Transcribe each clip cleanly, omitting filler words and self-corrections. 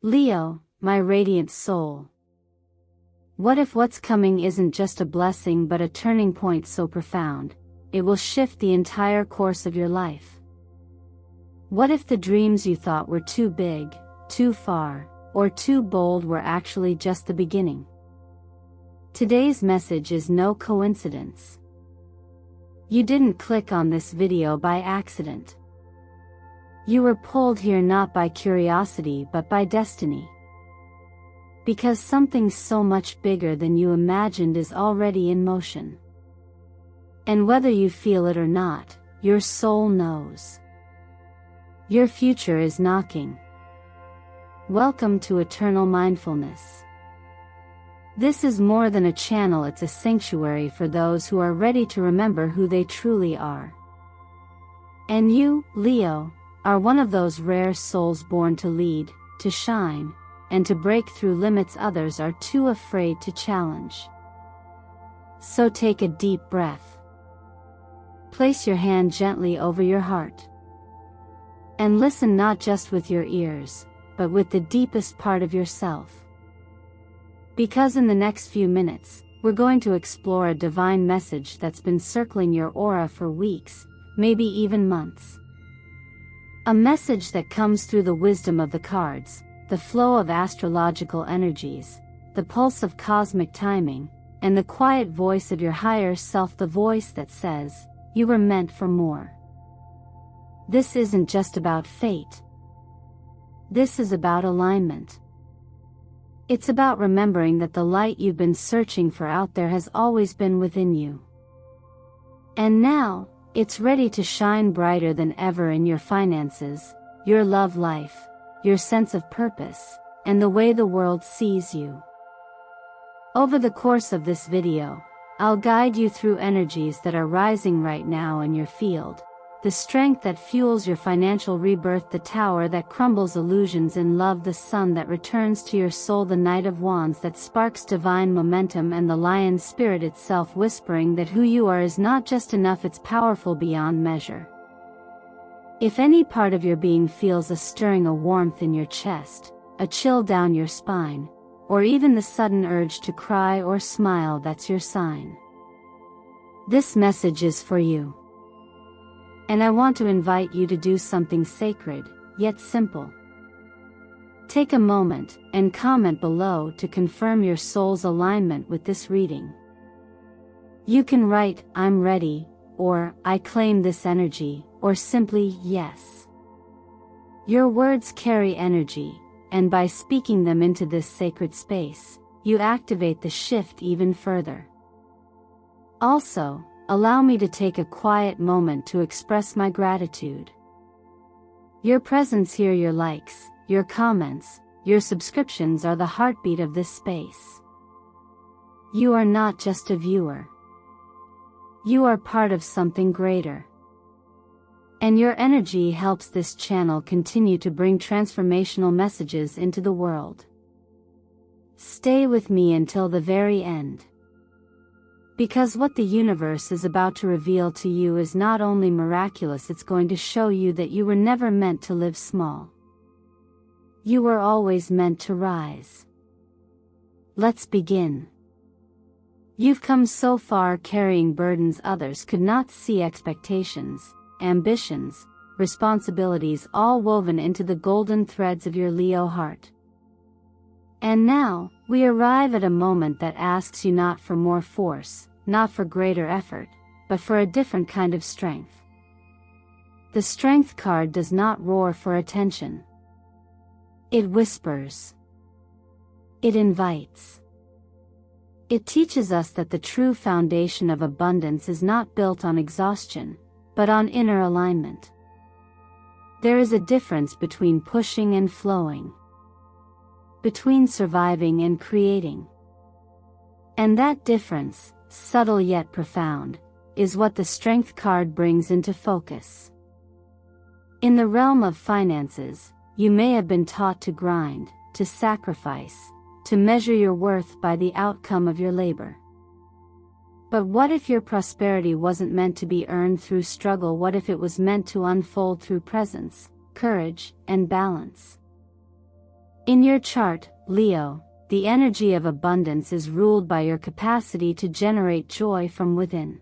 Leo, my radiant soul. What if what's coming isn't just a blessing but a turning point so profound, it will shift the entire course of your life? What if the dreams you thought were too big, too far, or too bold were actually just the beginning? Today's message is no coincidence. You didn't click on this video by accident. You were pulled here not by curiosity but by destiny. Because something so much bigger than you imagined is already in motion. And whether you feel it or not, your soul knows. Your future is knocking. Welcome to Eternal Mindfulness. This is more than a channel, it's a sanctuary for those who are ready to remember who they truly are. And you, Leo, are one of those rare souls born to lead, to shine, and to break through limits others are too afraid to challenge. So take a deep breath. Place your hand gently over your heart. And listen not just with your ears, but with the deepest part of yourself. Because in the next few minutes, we're going to explore a divine message that's been circling your aura for weeks, maybe even months. A message that comes through the wisdom of the cards, the flow of astrological energies, the pulse of cosmic timing, and the quiet voice of your higher self, the voice that says, you were meant for more. This isn't just about fate. This is about alignment. It's about remembering that the light you've been searching for out there has always been within you. And now, it's ready to shine brighter than ever in your finances, your love life, your sense of purpose, and the way the world sees you. Over the course of this video, I'll guide you through energies that are rising right now in your field, the strength that fuels your financial rebirth, the tower that crumbles illusions in love, the sun that returns to your soul, the knight of wands that sparks divine momentum, and the lion spirit itself whispering that who you are is not just enough, it's powerful beyond measure. If any part of your being feels a stirring, a warmth in your chest, a chill down your spine, or even the sudden urge to cry or smile, that's your sign. This message is for you. And I want to invite you to do something sacred, yet simple. Take a moment and comment below to confirm your soul's alignment with this reading. You can write, I'm ready, or I claim this energy, or simply, yes. Your words carry energy, and by speaking them into this sacred space, you activate the shift even further. Also, allow me to take a quiet moment to express my gratitude. Your presence here, your likes, your comments, your subscriptions are the heartbeat of this space. You are not just a viewer. You are part of something greater. And your energy helps this channel continue to bring transformational messages into the world. Stay with me until the very end. Because what the universe is about to reveal to you is not only miraculous, it's going to show you that you were never meant to live small. You were always meant to rise. Let's begin. You've come so far carrying burdens others could not see, expectations, ambitions, responsibilities all woven into the golden threads of your Leo heart. And now, we arrive at a moment that asks you not for more force, not for greater effort, but for a different kind of strength. The Strength card does not roar for attention. It whispers. It invites. It teaches us that the true foundation of abundance is not built on exhaustion, but on inner alignment. There is a difference between pushing and flowing, between surviving and creating. And that difference, subtle yet profound, is what the Strength card brings into focus. In the realm of finances, you may have been taught to grind, to sacrifice, to measure your worth by the outcome of your labor. But what if your prosperity wasn't meant to be earned through struggle? What if it was meant to unfold through presence, courage, and balance? In your chart, Leo, the energy of abundance is ruled by your capacity to generate joy from within.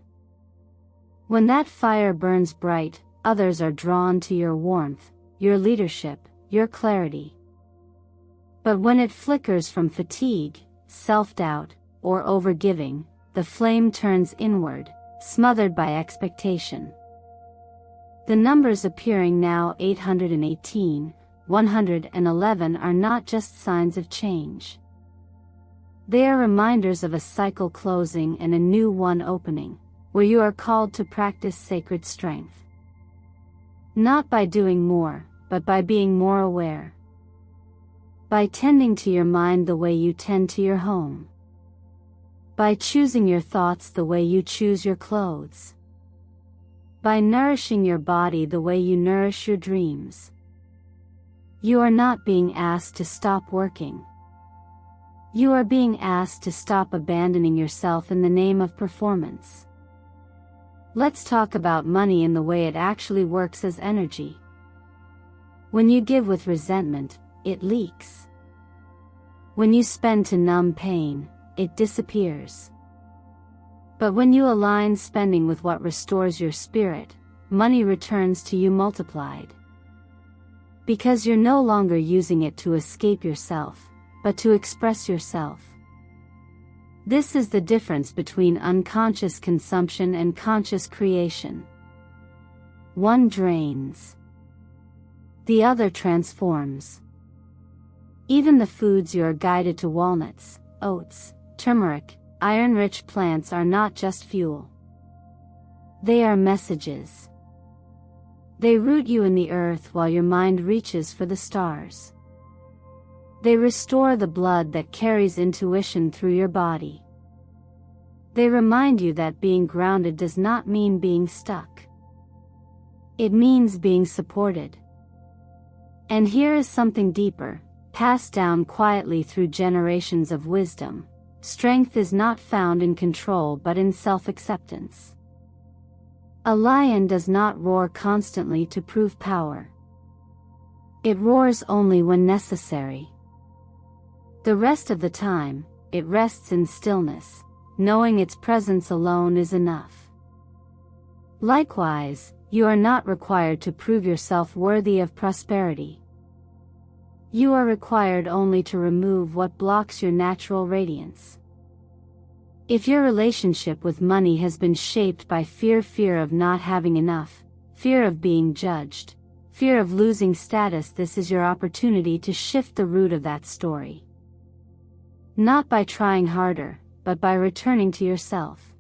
When that fire burns bright, others are drawn to your warmth, your leadership, your clarity. But when it flickers from fatigue, self-doubt, or overgiving, the flame turns inward, smothered by expectation. The numbers appearing now 818, 111 are not just signs of change. They are reminders of a cycle closing and a new one opening, where you are called to practice sacred strength. Not by doing more, but by being more aware. By tending to your mind the way you tend to your home. By choosing your thoughts the way you choose your clothes. By nourishing your body the way you nourish your dreams. You are not being asked to stop working. You are being asked to stop abandoning yourself in the name of performance. Let's talk about money in the way it actually works as energy. When you give with resentment, it leaks. When you spend to numb pain, it disappears. But when you align spending with what restores your spirit, money returns to you multiplied. Because you're no longer using it to escape yourself, but to express yourself. This is the difference between unconscious consumption and conscious creation. One drains. The other transforms. Even the foods you are guided to, walnuts, oats, turmeric, iron-rich plants, are not just fuel. They are messages. They root you in the earth while your mind reaches for the stars. They restore the blood that carries intuition through your body. They remind you that being grounded does not mean being stuck. It means being supported. And here is something deeper, passed down quietly through generations of wisdom. Strength is not found in control but in self-acceptance. A lion does not roar constantly to prove power. It roars only when necessary. The rest of the time, it rests in stillness, knowing its presence alone is enough. Likewise, you are not required to prove yourself worthy of prosperity. You are required only to remove what blocks your natural radiance. If your relationship with money has been shaped by fear of not having enough, fear of being judged, fear of losing status, this is your opportunity to shift the root of that story. Not by trying harder, but by returning to yourself.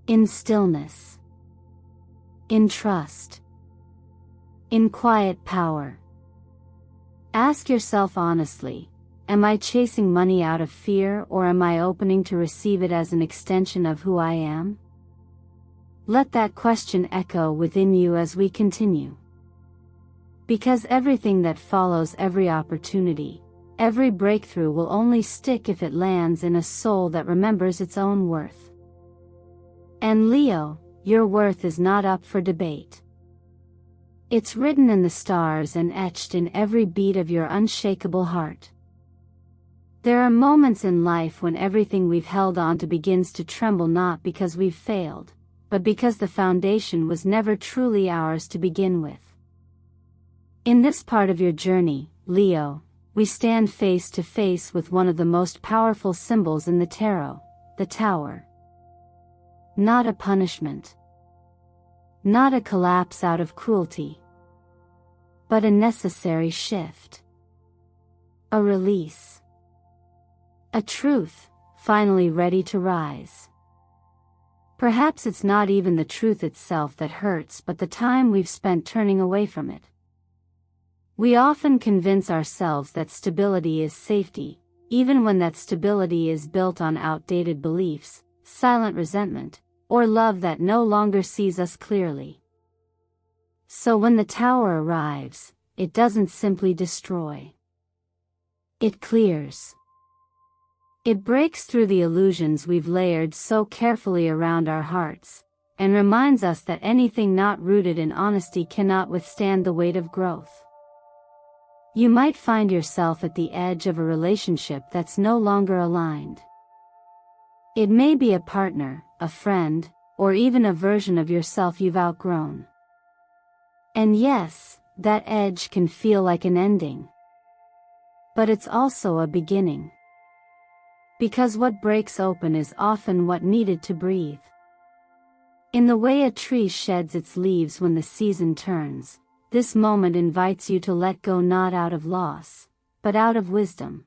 In stillness. In trust. In quiet power. Ask yourself honestly, am I chasing money out of fear, or am I opening to receive it as an extension of who I am? Let that question echo within you as we continue. Because everything that follows, every opportunity, every breakthrough will only stick if it lands in a soul that remembers its own worth. And Leo, your worth is not up for debate. It's written in the stars and etched in every beat of your unshakable heart. There are moments in life when everything we've held on to begins to tremble, not because we've failed, but because the foundation was never truly ours to begin with. In this part of your journey, Leo, we stand face to face with one of the most powerful symbols in the tarot, the Tower. Not a punishment. Not a collapse out of cruelty. But a necessary shift. A release. A truth, finally ready to rise. Perhaps it's not even the truth itself that hurts, but the time we've spent turning away from it. We often convince ourselves that stability is safety, even when that stability is built on outdated beliefs, silent resentment, or love that no longer sees us clearly. So when the Tower arrives, it doesn't simply destroy. It clears. It breaks through the illusions we've layered so carefully around our hearts, and reminds us that anything not rooted in honesty cannot withstand the weight of growth. You might find yourself at the edge of a relationship that's no longer aligned. It may be a partner, a friend, or even a version of yourself you've outgrown. And yes, that edge can feel like an ending. But it's also a beginning. Because what breaks open is often what needed to breathe. In the way a tree sheds its leaves when the season turns, this moment invites you to let go, not out of loss, but out of wisdom.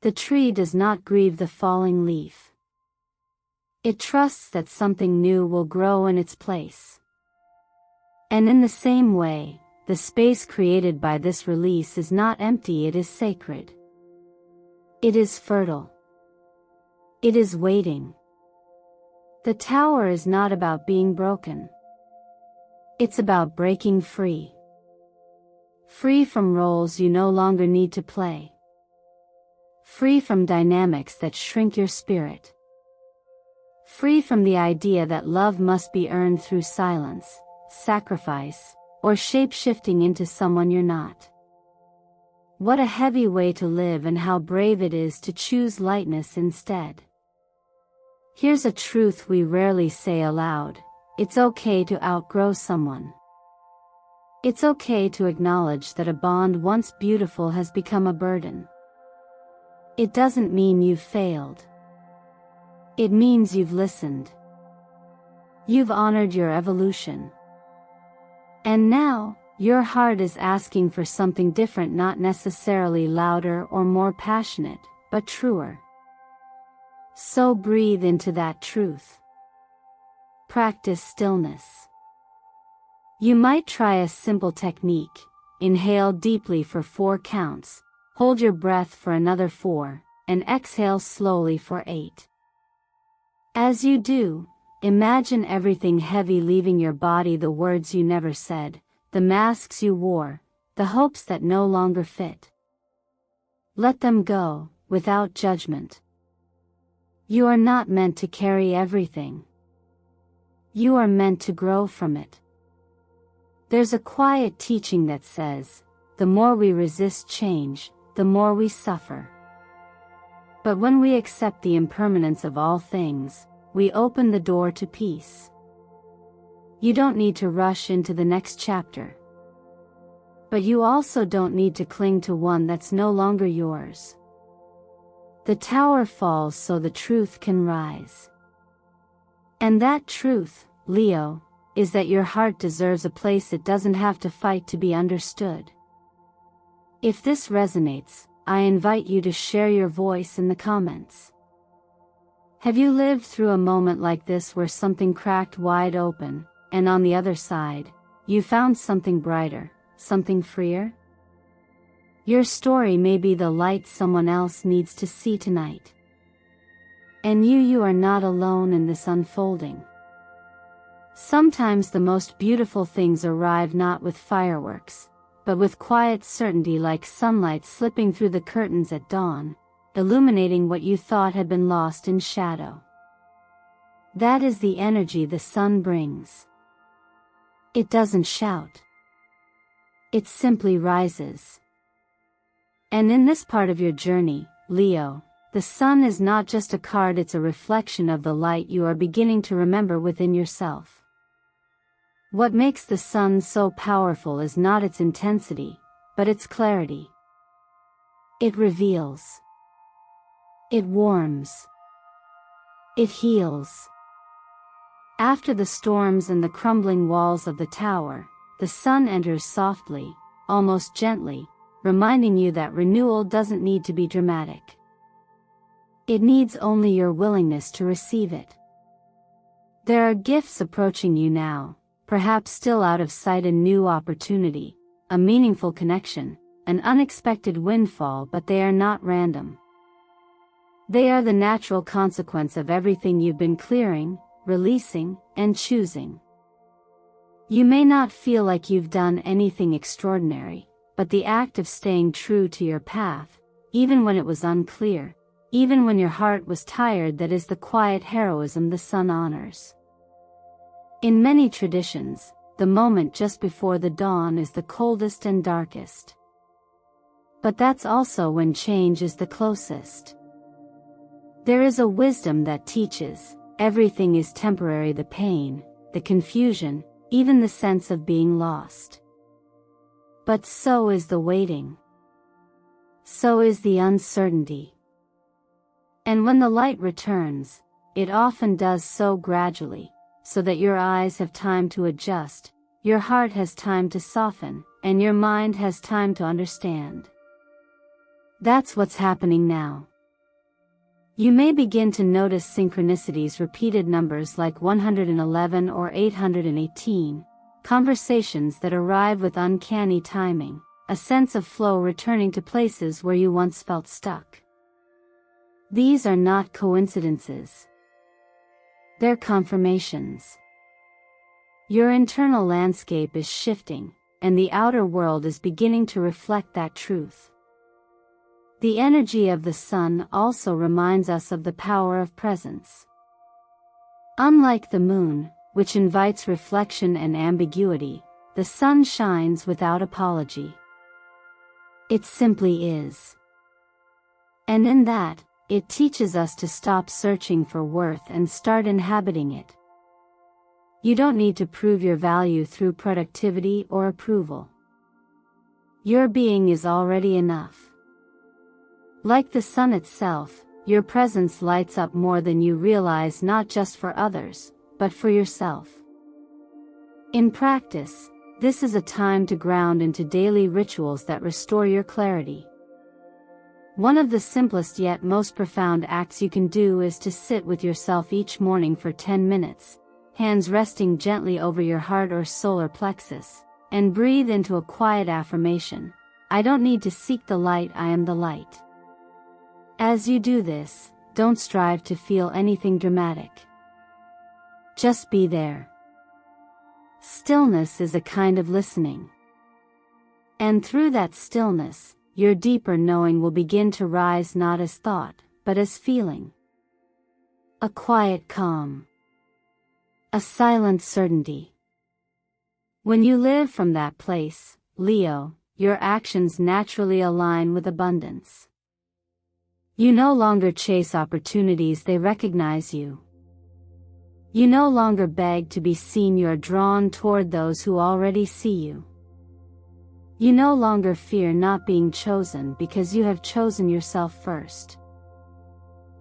The tree does not grieve the falling leaf. It trusts that something new will grow in its place. And in the same way, the space created by this release is not empty, it is sacred. It is fertile. It is waiting. The tower is not about being broken. It's about breaking free. Free from roles you no longer need to play. Free from dynamics that shrink your spirit. Free from the idea that love must be earned through silence, sacrifice, or shape-shifting into someone you're not. What a heavy way to live, and how brave it is to choose lightness instead. Here's a truth we rarely say aloud: it's okay to outgrow someone. It's okay to acknowledge that a bond once beautiful has become a burden. It doesn't mean you've failed. It means you've listened. You've honored your evolution. And now, your heart is asking for something different, not necessarily louder or more passionate, but truer. So breathe into that truth. Practice stillness. You might try a simple technique: inhale deeply for 4 counts, hold your breath for another 4, and exhale slowly for 8. As you do, imagine everything heavy leaving your body: the words you never said, the masks you wore, the hopes that no longer fit. Let them go, without judgment. You are not meant to carry everything. You are meant to grow from it. There's a quiet teaching that says, the more we resist change, the more we suffer. But when we accept the impermanence of all things, we open the door to peace. You don't need to rush into the next chapter. But you also don't need to cling to one that's no longer yours. The tower falls so the truth can rise. And that truth, Leo, is that your heart deserves a place it doesn't have to fight to be understood. If this resonates, I invite you to share your voice in the comments. Have you lived through a moment like this, where something cracked wide open, and on the other side, you found something brighter, something freer? Your story may be the light someone else needs to see tonight. And you are not alone in this unfolding. Sometimes the most beautiful things arrive not with fireworks, but with quiet certainty, like sunlight slipping through the curtains at dawn, illuminating what you thought had been lost in shadow. That is the energy the sun brings. It doesn't shout. It simply rises. And in this part of your journey, Leo, the sun is not just a card, it's a reflection of the light you are beginning to remember within yourself. What makes the sun so powerful is not its intensity, but its clarity. It reveals. It warms. It heals. After the storms and the crumbling walls of the tower, the sun enters softly, almost gently, reminding you that renewal doesn't need to be dramatic. It needs only your willingness to receive it. There are gifts approaching you now, perhaps still out of sight: a new opportunity, a meaningful connection, an unexpected windfall, but they are not random. They are the natural consequence of everything you've been clearing, releasing, and choosing. You may not feel like you've done anything extraordinary, but the act of staying true to your path, even when it was unclear, even when your heart was tired, that is the quiet heroism the sun honors. In many traditions, the moment just before the dawn is the coldest and darkest. But that's also when change is the closest. There is a wisdom that teaches, everything is temporary: the pain, the confusion, even the sense of being lost. But so is the waiting. So is the uncertainty. And when the light returns, it often does so gradually, so that your eyes have time to adjust, your heart has time to soften, and your mind has time to understand. That's what's happening now. You may begin to notice synchronicities, repeated numbers like 111 or 818, conversations that arrive with uncanny timing, a sense of flow returning to places where you once felt stuck. These are not coincidences. They're confirmations. Your internal landscape is shifting, and the outer world is beginning to reflect that truth. The energy of the sun also reminds us of the power of presence. Unlike the moon, which invites reflection and ambiguity, the sun shines without apology. It simply is. And in that, it teaches us to stop searching for worth and start inhabiting it. You don't need to prove your value through productivity or approval. Your being is already enough. Like the sun itself, your presence lights up more than you realize, not just for others, but for yourself. In practice, this is a time to ground into daily rituals that restore your clarity. One of the simplest yet most profound acts you can do is to sit with yourself each morning for 10 minutes, hands resting gently over your heart or solar plexus, and breathe into a quiet affirmation: I don't need to seek the light, I am the light. As you do this, don't strive to feel anything dramatic. Just be there. Stillness is a kind of listening. And through that stillness, your deeper knowing will begin to rise, not as thought, but as feeling. A quiet calm. A silent certainty. When you live from that place, Leo, your actions naturally align with abundance. You no longer chase opportunities, they recognize you. You no longer beg to be seen, you are drawn toward those who already see you. You no longer fear not being chosen because you have chosen yourself first.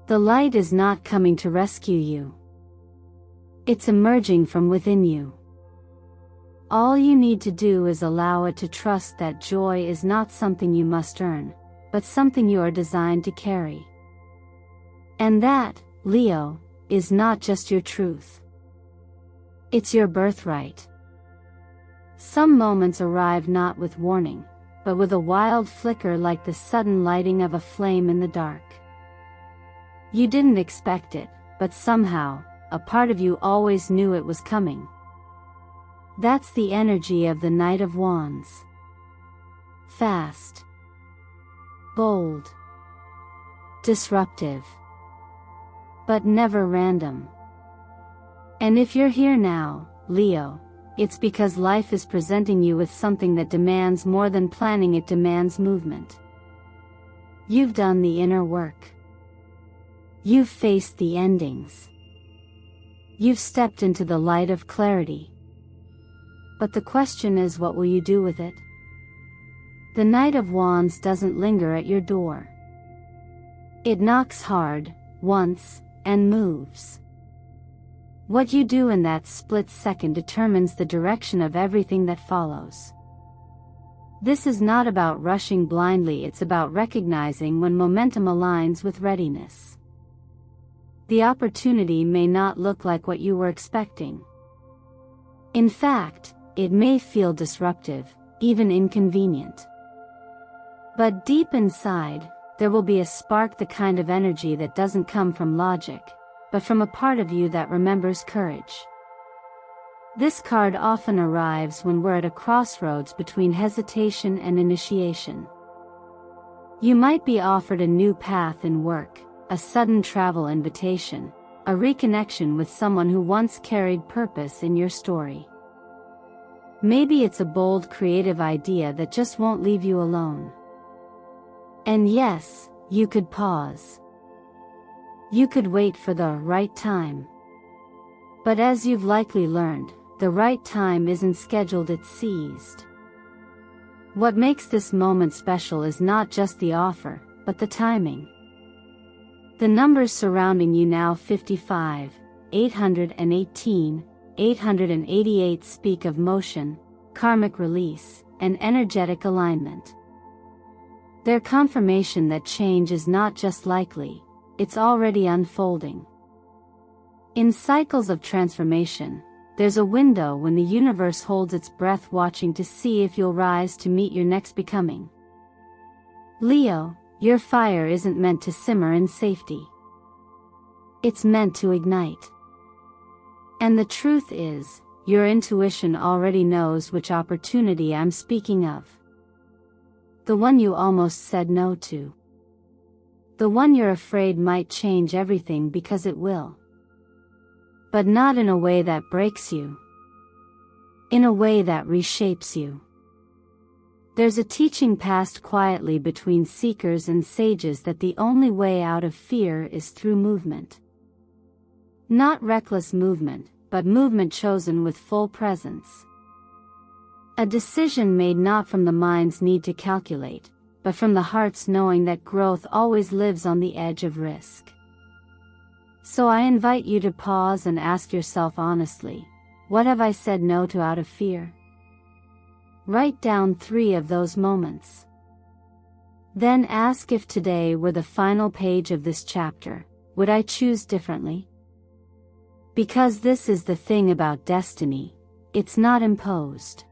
The light is not coming to rescue you. It's emerging from within you. All you need to do is allow it to trust that joy is not something you must earn, but something you are designed to carry. And that, Leo, is not just your truth. It's your birthright. Some moments arrive not with warning, but with a wild flicker, like the sudden lighting of a flame in the dark. You didn't expect it, but somehow, a part of you always knew it was coming. That's the energy of the Knight of Wands. Fast. Bold. Disruptive. But never random. And if you're here now, Leo, it's because life is presenting you with something that demands more than planning, it demands movement. You've done the inner work. You've faced the endings. You've stepped into the light of clarity. But the question is, what will you do with it? The Knight of Wands doesn't linger at your door. It knocks hard, once, and moves. What you do in that split second determines the direction of everything that follows. This is not about rushing blindly, it's about recognizing when momentum aligns with readiness. The opportunity may not look like what you were expecting. In fact, it may feel disruptive, even inconvenient. But deep inside, there will be a spark, the kind of energy that doesn't come from logic, but from a part of you that remembers courage. This card often arrives when we're at a crossroads between hesitation and initiation. You might be offered a new path in work, a sudden travel invitation, a reconnection with someone who once carried purpose in your story. Maybe it's a bold, creative idea that just won't leave you alone. And yes, you could pause. You could wait for the right time. But as you've likely learned, the right time isn't scheduled, it's seized. What makes this moment special is not just the offer, but the timing. The numbers surrounding you now, 55, 818, 888, speak of motion, karmic release, and energetic alignment. They're confirmation that change is not just likely, it's already unfolding. In cycles of transformation, there's a window when the universe holds its breath, watching to see if you'll rise to meet your next becoming. Leo, your fire isn't meant to simmer in safety. It's meant to ignite. And the truth is, your intuition already knows which opportunity I'm speaking of. The one you almost said no to. The one you're afraid might change everything, because it will. But not in a way that breaks you. In a way that reshapes you. There's a teaching passed quietly between seekers and sages that the only way out of fear is through movement. Not reckless movement, but movement chosen with full presence. A decision made not from the mind's need to calculate, but from the heart's knowing that growth always lives on the edge of risk. So I invite you to pause and ask yourself honestly, what have I said no to out of fear? Write down 3 of those moments. Then ask, if today were the final page of this chapter, would I choose differently? Because this is the thing about destiny, it's not imposed.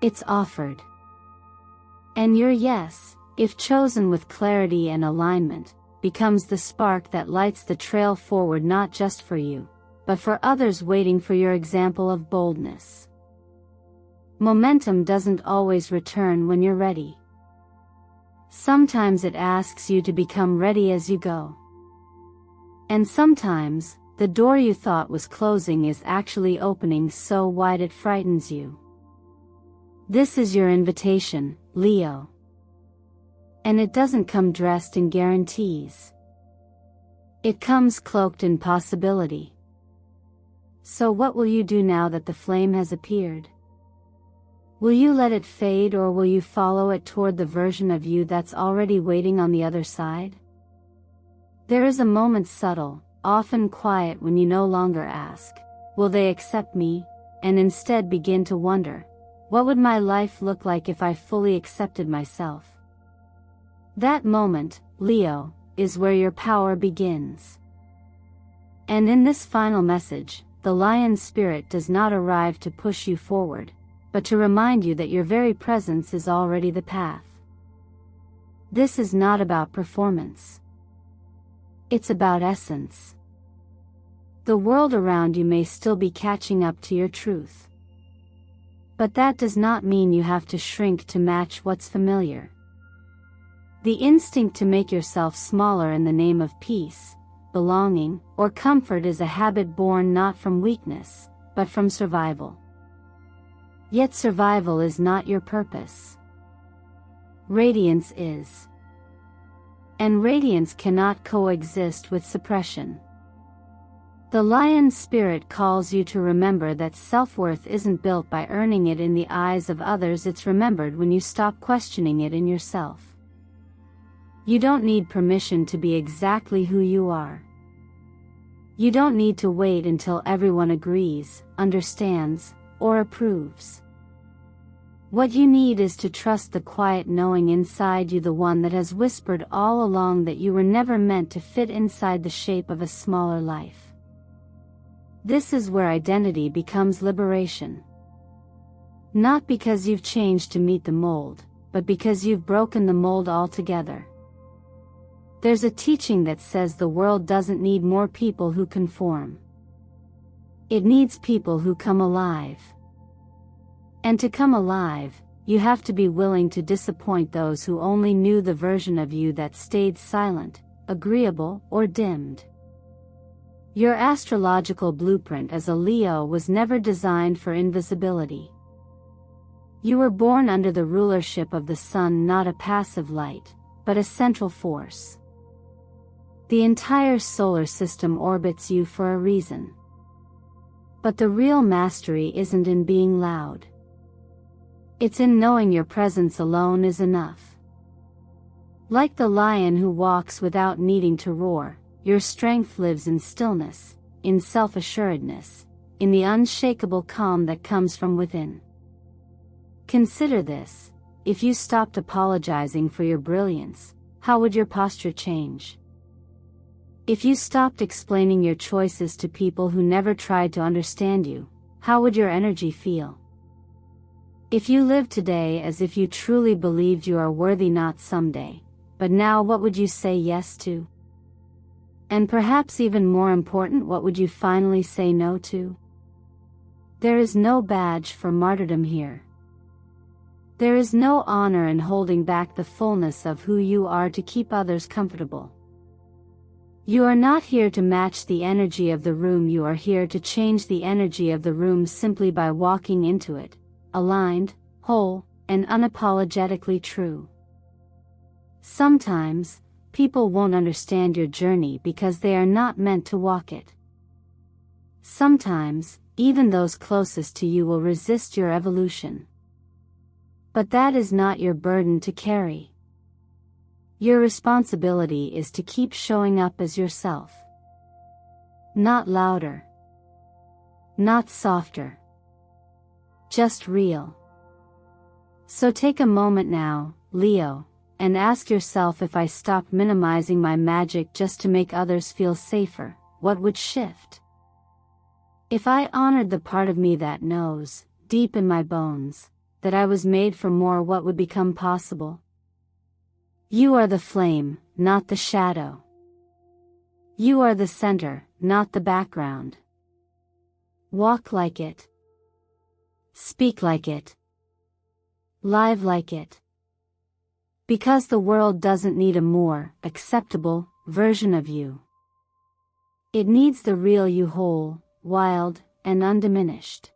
It's offered. And your yes, if chosen with clarity and alignment, becomes the spark that lights the trail forward, not just for you, but for others waiting for your example of boldness. Momentum doesn't always return when you're ready. Sometimes it asks you to become ready as you go. And sometimes, the door you thought was closing is actually opening so wide it frightens you. This is your invitation, Leo. And it doesn't come dressed in guarantees. It comes cloaked in possibility. So what will you do now that the flame has appeared? Will you let it fade, or will you follow it toward the version of you that's already waiting on the other side? There is a moment, subtle, often quiet, when you no longer ask, will they accept me, and instead begin to wonder, what would my life look like if I fully accepted myself? That moment, Leo, is where your power begins. And in this final message, the lion spirit does not arrive to push you forward, but to remind you that your very presence is already the path. This is not about performance. It's about essence. The world around you may still be catching up to your truth. But that does not mean you have to shrink to match what's familiar. The instinct to make yourself smaller in the name of peace, belonging, or comfort is a habit born not from weakness, but from survival. Yet survival is not your purpose. Radiance is. And radiance cannot coexist with suppression. The lion spirit calls you to remember that self-worth isn't built by earning it in the eyes of others, it's remembered when you stop questioning it in yourself. You don't need permission to be exactly who you are. You don't need to wait until everyone agrees, understands, or approves. What you need is to trust the quiet knowing inside you, the one that has whispered all along that you were never meant to fit inside the shape of a smaller life. This is where identity becomes liberation. Not because you've changed to meet the mold, but because you've broken the mold altogether. There's a teaching that says the world doesn't need more people who conform. It needs people who come alive. And to come alive, you have to be willing to disappoint those who only knew the version of you that stayed silent, agreeable, or dimmed. Your astrological blueprint as a Leo was never designed for invisibility. You were born under the rulership of the sun, not a passive light, but a central force. The entire solar system orbits you for a reason. But the real mastery isn't in being loud. It's in knowing your presence alone is enough. Like the lion who walks without needing to roar, your strength lives in stillness, in self-assuredness, in the unshakable calm that comes from within. Consider this: if you stopped apologizing for your brilliance, how would your posture change? If you stopped explaining your choices to people who never tried to understand you, how would your energy feel? If you lived today as if you truly believed you are worthy, not someday, but now, what would you say yes to? And perhaps even more important, what would you finally say no to? There is no badge for martyrdom here. There is no honor in holding back the fullness of who you are to keep others comfortable. You are not here to match the energy of the room, you are here to change the energy of the room simply by walking into it, aligned, whole, and unapologetically true. Sometimes, people won't understand your journey because they are not meant to walk it. Sometimes, even those closest to you will resist your evolution. But that is not your burden to carry. Your responsibility is to keep showing up as yourself. Not louder. Not softer. Just real. So take a moment now, Leo, and ask yourself, if I stopped minimizing my magic just to make others feel safer, what would shift? If I honored the part of me that knows, deep in my bones, that I was made for more, what would become possible? You are the flame, not the shadow. You are the center, not the background. Walk like it. Speak like it. Live like it. Because the world doesn't need a more acceptable version of you. It needs the real you, whole, wild, and undiminished.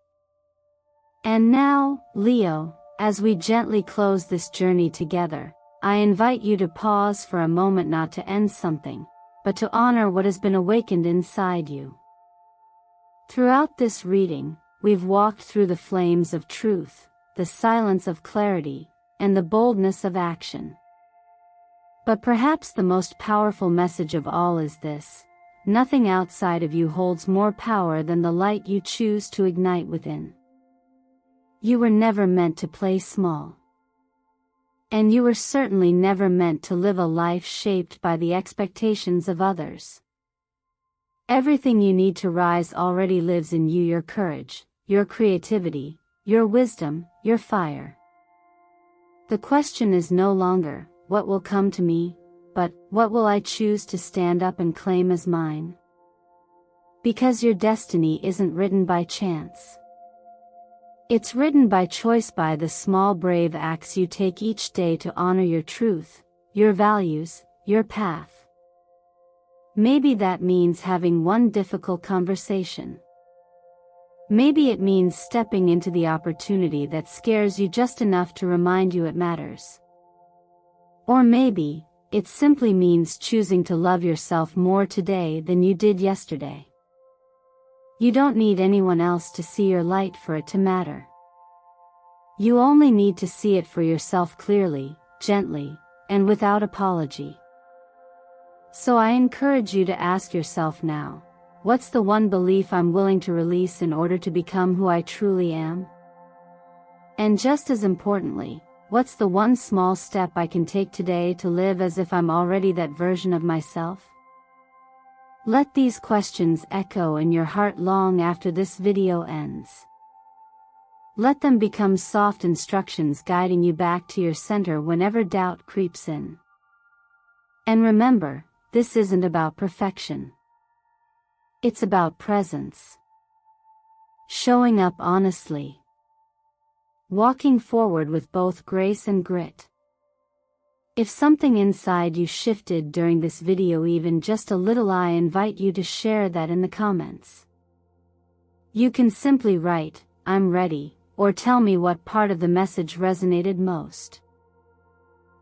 And now, Leo, as we gently close this journey together, I invite you to pause for a moment, not to end something, but to honor what has been awakened inside you. Throughout this reading, we've walked through the flames of truth, the silence of clarity, and the boldness of action. But perhaps the most powerful message of all is this: nothing outside of you holds more power than the light you choose to ignite within. You were never meant to play small. And you were certainly never meant to live a life shaped by the expectations of others. Everything you need to rise already lives in you: your courage, your creativity, your wisdom, your fire. The question is no longer, what will come to me, but, what will I choose to stand up and claim as mine? Because your destiny isn't written by chance. It's written by choice, by the small brave acts you take each day to honor your truth, your values, your path. Maybe that means having one difficult conversation. Maybe it means stepping into the opportunity that scares you just enough to remind you it matters. Or maybe, it simply means choosing to love yourself more today than you did yesterday. You don't need anyone else to see your light for it to matter. You only need to see it for yourself clearly, gently, and without apology. So I encourage you to ask yourself now, what's the one belief I'm willing to release in order to become who I truly am? And just as importantly, what's the one small step I can take today to live as if I'm already that version of myself? Let these questions echo in your heart long after this video ends. Let them become soft instructions guiding you back to your center whenever doubt creeps in. And remember, this isn't about perfection. It's about presence. Showing up honestly. Walking forward with both grace and grit. If something inside you shifted during this video, even just a little, I invite you to share that in the comments. You can simply write, "I'm ready," or tell me what part of the message resonated most.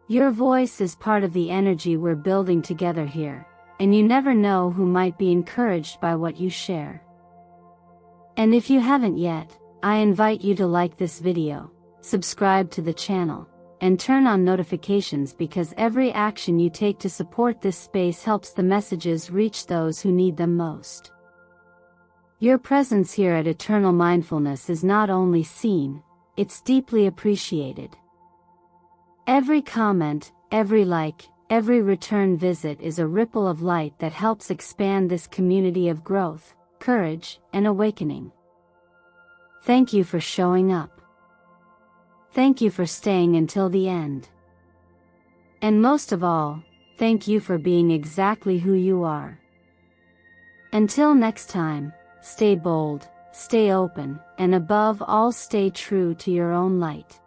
Your voice is part of the energy we're building together here, and you never know who might be encouraged by what you share. And if you haven't yet, I invite you to like this video, subscribe to the channel, and turn on notifications, because every action you take to support this space helps the messages reach those who need them most. Your presence here at Eternal Mindfulness is not only seen, it's deeply appreciated. Every comment, every like, every return visit is a ripple of light that helps expand this community of growth, courage, and awakening. Thank you for showing up. Thank you for staying until the end. And most of all, thank you for being exactly who you are. Until next time, stay bold, stay open, and above all, stay true to your own light.